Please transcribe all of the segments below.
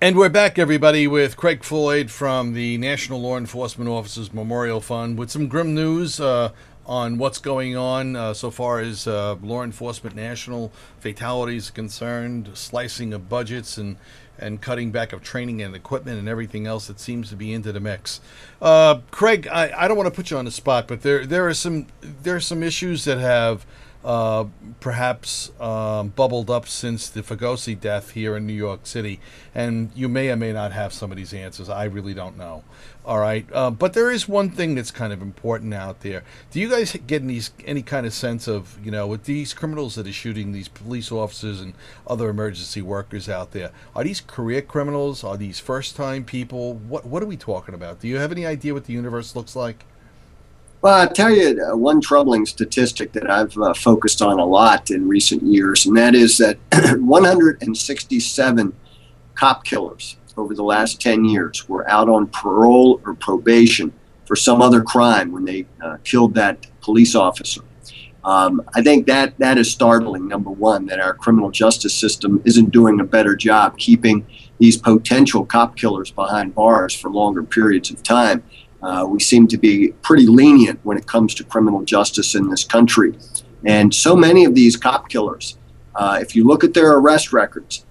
And we're back, everybody, with Craig Floyd from the National Law Enforcement Officers Memorial Fund with some grim news on what's going on so far as law enforcement national fatalities are concerned, slicing of budgets and cutting back of training and equipment and everything else that seems to be into the mix. Craig, I don't want to put you on the spot, but there are some issues that have perhaps bubbled up since the Fugosi death here in New York City, and you may or may not have some of these answers. I really don't know. All right, but there is one thing that's kind of important out there. Do you guys get any kind of sense of, with these criminals that are shooting these police officers and other emergency workers out there? Are these career criminals? Are these first-time people? What are we talking about? Do you have any idea what the universe looks like? Well, I'll tell you one troubling statistic that I've focused on a lot in recent years, and that is that 167 cop killers over the last 10 years were out on parole or probation for some other crime when they killed that police officer. I think that is startling, number one, that our criminal justice system isn't doing a better job keeping these potential cop killers behind bars for longer periods of time. We seem to be pretty lenient when it comes to criminal justice in this country. And so many of these cop killers, if you look at their arrest records,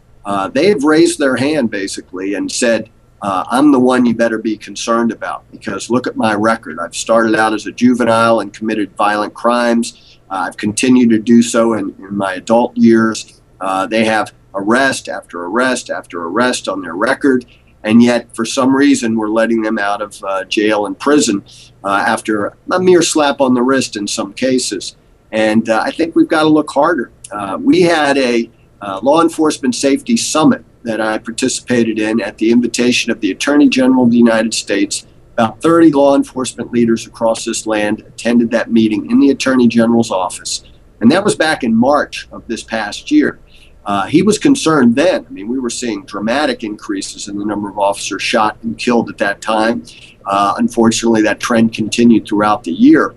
they have raised their hand basically and said, I'm the one you better be concerned about because look at my record. I've started out as a juvenile and committed violent crimes. I've continued to do so in my adult years. They have arrest after arrest after arrest on their record. And yet, for some reason, we're letting them out of jail and prison after a mere slap on the wrist in some cases. And I think we've got to look harder. We had a law enforcement safety summit that I participated in at the invitation of the Attorney General of the United States. About 30 law enforcement leaders across this land attended that meeting in the Attorney General's office. And that was back in March of this past year. He was concerned then. I mean, we were seeing dramatic increases in the number of officers shot and killed at that time. Unfortunately, that trend continued throughout the year.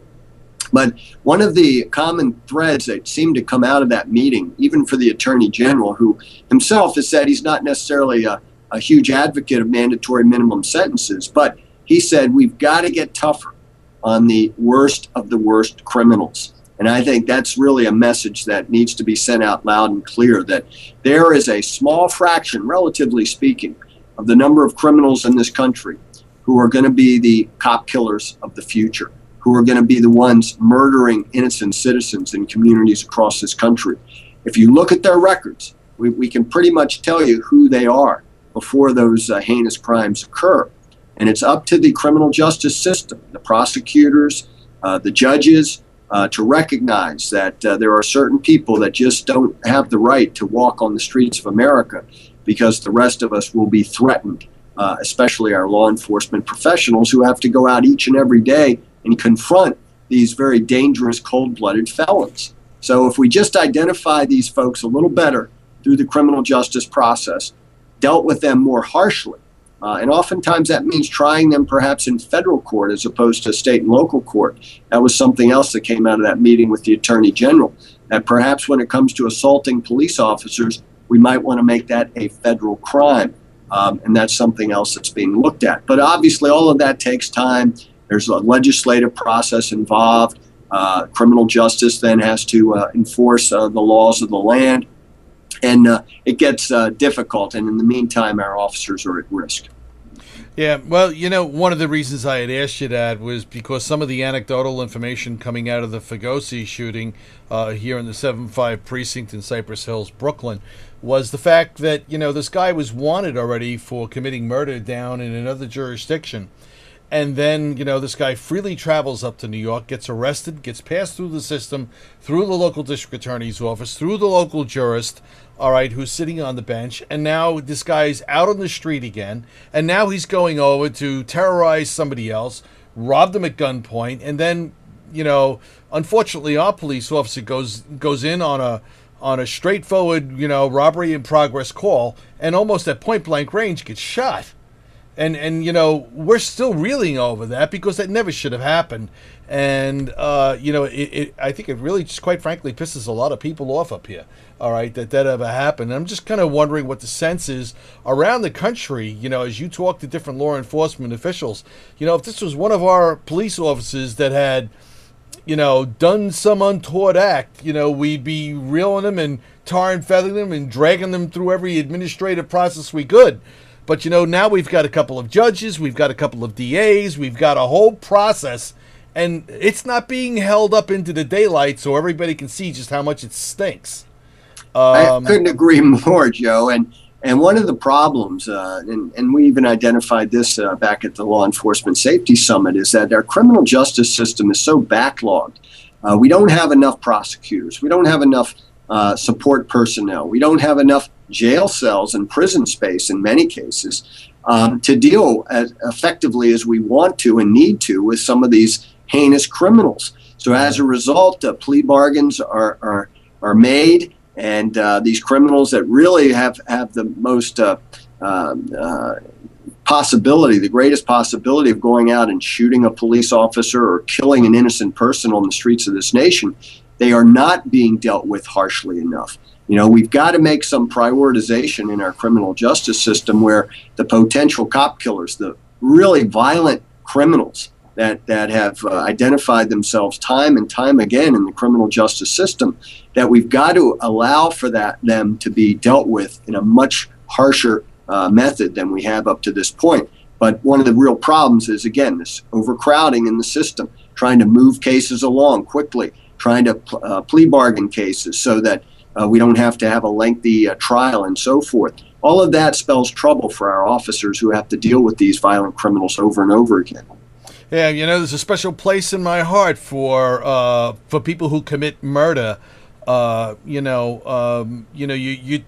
But one of the common threads that seemed to come out of that meeting, even for the Attorney General, who himself has said he's not necessarily a huge advocate of mandatory minimum sentences, but he said we've got to get tougher on the worst of the worst criminals. And I think that's really a message that needs to be sent out loud and clear, that there is a small fraction, relatively speaking, of the number of criminals in this country who are going to be the cop killers of the future, who are going to be the ones murdering innocent citizens in communities across this country. If you look at their records, we can pretty much tell you who they are before those heinous crimes occur. And it's up to the criminal justice system, the prosecutors, the judges, to recognize that there are certain people that just don't have the right to walk on the streets of America because the rest of us will be threatened, especially our law enforcement professionals who have to go out each and every day and confront these very dangerous, cold-blooded felons. So if we just identify these folks a little better through the criminal justice process, dealt with them more harshly, and oftentimes that means trying them perhaps in federal court as opposed to state and local court. That was something else that came out of that meeting with the Attorney General, that perhaps when it comes to assaulting police officers, we might want to make that a federal crime. And that's something else that's being looked at. But obviously all of that takes time. There's a legislative process involved. Criminal justice then has to enforce the laws of the land. And it gets difficult. And in the meantime, our officers are at risk. Yeah, well, one of the reasons I had asked you that was because some of the anecdotal information coming out of the Fugosi shooting here in the 7-5 precinct in Cypress Hills, Brooklyn, was the fact that, this guy was wanted already for committing murder down in another jurisdiction. And then, this guy freely travels up to New York, gets arrested, gets passed through the system, through the local district attorney's office, through the local jurist, all right, who's sitting on the bench. And now this guy's out on the street again. And now he's going over to terrorize somebody else, rob them at gunpoint. And then, unfortunately, our police officer goes in on a straightforward, robbery in progress call and almost at point blank range gets shot. And we're still reeling over that because that never should have happened. And I think it really, just quite frankly, pisses a lot of people off up here. All right, that ever happened. And I'm just kind of wondering what the sense is around the country. As you talk to different law enforcement officials, if this was one of our police officers that had, done some untoward act, we'd be reeling them and tar and feathering them and dragging them through every administrative process we could. But, now we've got a couple of judges, we've got a couple of DAs, we've got a whole process, and it's not being held up into the daylight so everybody can see just how much it stinks. I couldn't agree more, Joe. And one of the problems, and we even identified this back at the Law Enforcement Safety Summit, is that our criminal justice system is so backlogged. We don't have enough prosecutors. We don't have enough support personnel. We don't have enough jail cells and prison space in many cases to deal as effectively as we want to and need to with some of these heinous criminals. So as a result, plea bargains are made. And these criminals that really have the most possibility, the greatest possibility of going out and shooting a police officer or killing an innocent person on the streets of this nation, they are not being dealt with harshly enough. We've got to make some prioritization in our criminal justice system where the potential cop killers, the really violent criminals that have identified themselves time and time again in the criminal justice system, that we've got to allow for them to be dealt with in a much harsher method than we have up to this point. But one of the real problems is, again, this overcrowding in the system, trying to move cases along quickly, trying to plea bargain cases so that we don't have to have a lengthy trial and so forth. All of that spells trouble for our officers who have to deal with these violent criminals over and over again. Yeah, there's a special place in my heart for people who commit murder. You'd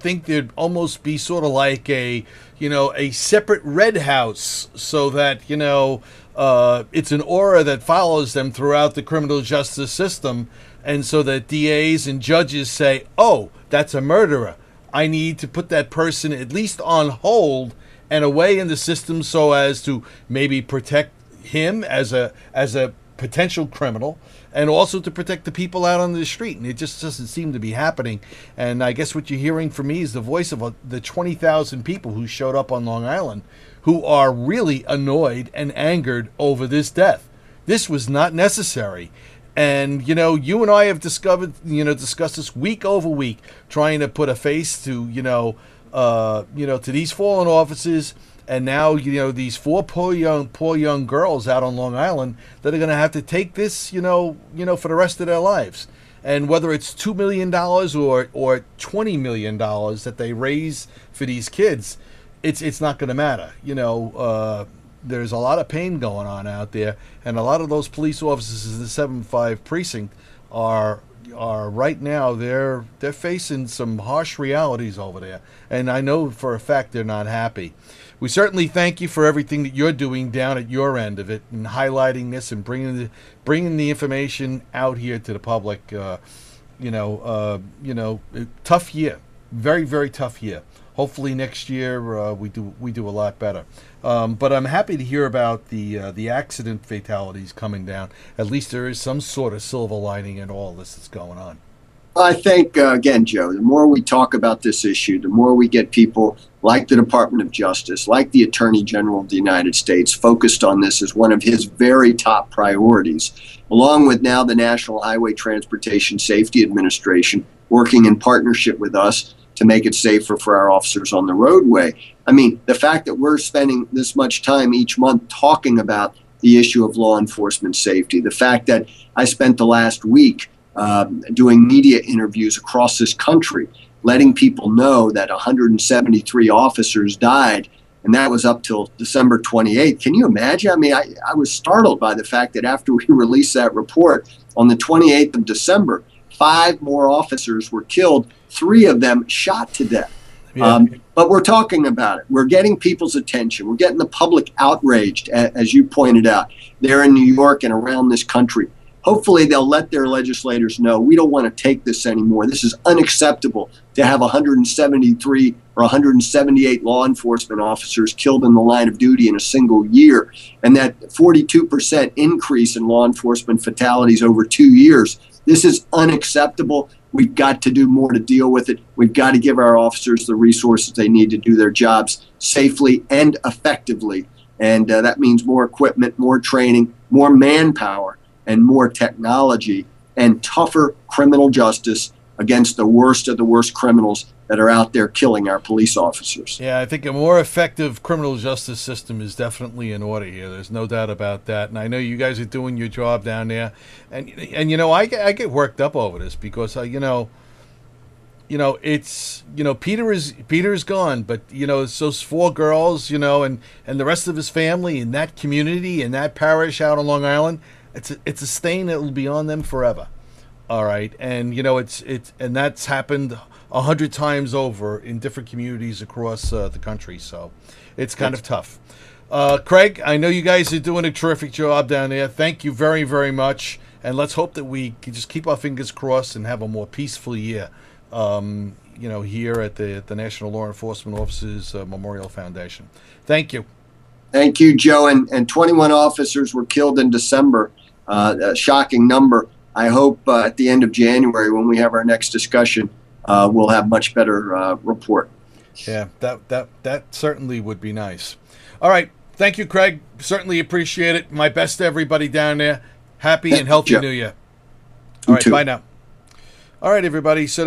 think there'd almost be sort of like a separate red house, so that it's an aura that follows them throughout the criminal justice system, and so that DAs and judges say, "Oh, that's a murderer. I need to put that person at least on hold and away in the system so as to maybe protect him as a potential criminal, and also to protect the people out on the street." And it just doesn't seem to be happening. And I guess what you're hearing from me is the voice of the 20,000 people who showed up on Long Island, who are really annoyed and angered over this death. This was not necessary. And you and I have discussed this week over week, trying to put a face to to these fallen officers. And now, these four poor young girls out on Long Island that are going to have to take this, for the rest of their lives. And whether it's $2 million or $20 million that they raise for these kids, it's not going to matter. There's a lot of pain going on out there, and a lot of those police officers in the 7-5 precinct are right now they're facing some harsh realities over there, and I know for a fact they're not happy. We certainly thank you for everything that you're doing down at your end of it, and highlighting this and bringing the information out here to the public. Tough year, very, very tough year. Hopefully next year we do a lot better. But I'm happy to hear about the accident fatalities coming down. At least there is some sort of silver lining in all this that's going on. I think, again, Joe, the more we talk about this issue, the more we get people like the Department of Justice, like the Attorney General of the United States, focused on this as one of his very top priorities, along with now the National Highway Transportation Safety Administration, working in partnership with us to make it safer for our officers on the roadway. I mean, the fact that we're spending this much time each month talking about the issue of law enforcement safety, the fact that I spent the last week doing media interviews across this country, letting people know that 173 officers died, and that was up till December 28th. Can you imagine? I mean, I was startled by the fact that after we released that report on the 28th of December, 5 more officers were killed, 3 of them shot to death. Yeah. But we're talking about it. We're getting people's attention. We're getting the public outraged, as you pointed out, there in New York and around this country. hopefully they'll let their legislators know we don't want to take this anymore. This is unacceptable to have 173 or 178 law enforcement officers killed in the line of duty in a single year, and that 42% increase in law enforcement fatalities over 2 years. This is unacceptable. We've got to do more to deal with it. We've got to give our officers the resources they need to do their jobs safely and effectively. And that means more equipment, more training, more manpower, and more technology, and tougher criminal justice against the worst of the worst criminals that are out there killing our police officers. Yeah, I think a more effective criminal justice system is definitely in order here. There's no doubt about that. And I know you guys are doing your job down there. And you know, I get worked up over this because, it's, Peter's gone, but, it's those 4 girls, and the rest of his family in that community, in that parish out on Long Island, it's a stain that will be on them forever. All right. And, and that's happened 100 times over in different communities across the country. So it's kind of tough. Craig, I know you guys are doing a terrific job down there. Thank you very, very much. And let's hope that we can just keep our fingers crossed and have a more peaceful year, here at the National Law Enforcement Officers Memorial Foundation. Thank you. Thank you, Joe. And 21 officers were killed in December. A shocking number. I hope at the end of January, when we have our next discussion, we'll have much better report. Yeah, that certainly would be nice. All right. Thank you, Craig. Certainly appreciate it. My best to everybody down there. Happy and healthy New Year. All right. Bye now. All right, everybody. So